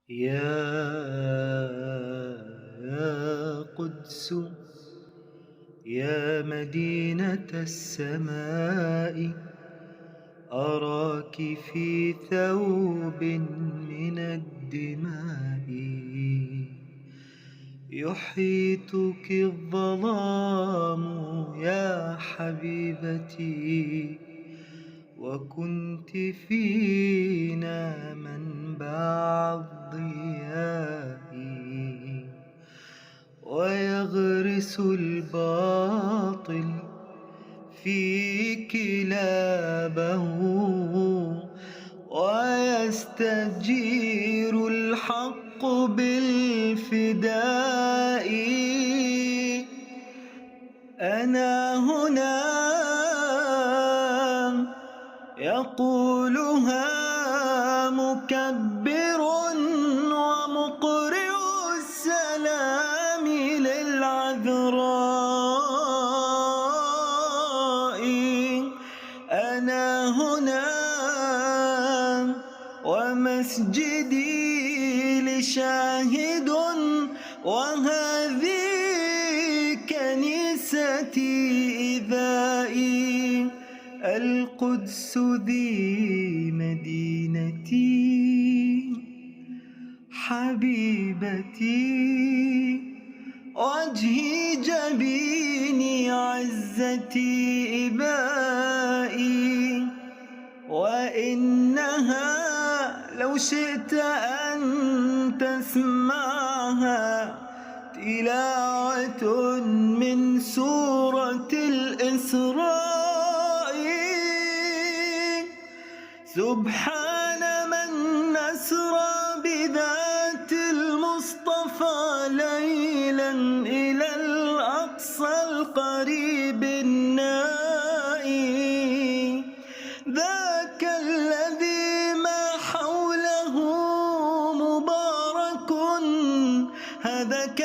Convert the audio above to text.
يا قدس، يا مدينة السماء، أراك في ثوب من الدماء، يحيطك الظلام يا حبيبتي، وكنت فينا منبع الضياء، ويغرس الباطل في كلابه، ويستجير الحق بالفداء. أنا هنا يقولها مكبر ومقرئ السلام للعذراء. أنا هنا ومسجدي لشاهد، وهذه كنيستي إذائي. القدس ذي مدينتي حبيبتي، وجهي جبيني عزتي إبائي. وإنها لو شئت أن تسمعها تلاوة من سورة الإسراء. سبحان من أسرى بذات المصطفى ليلا إلى الأقصى القريب النائي. ذاك الذي ما حوله مبارك، هذاك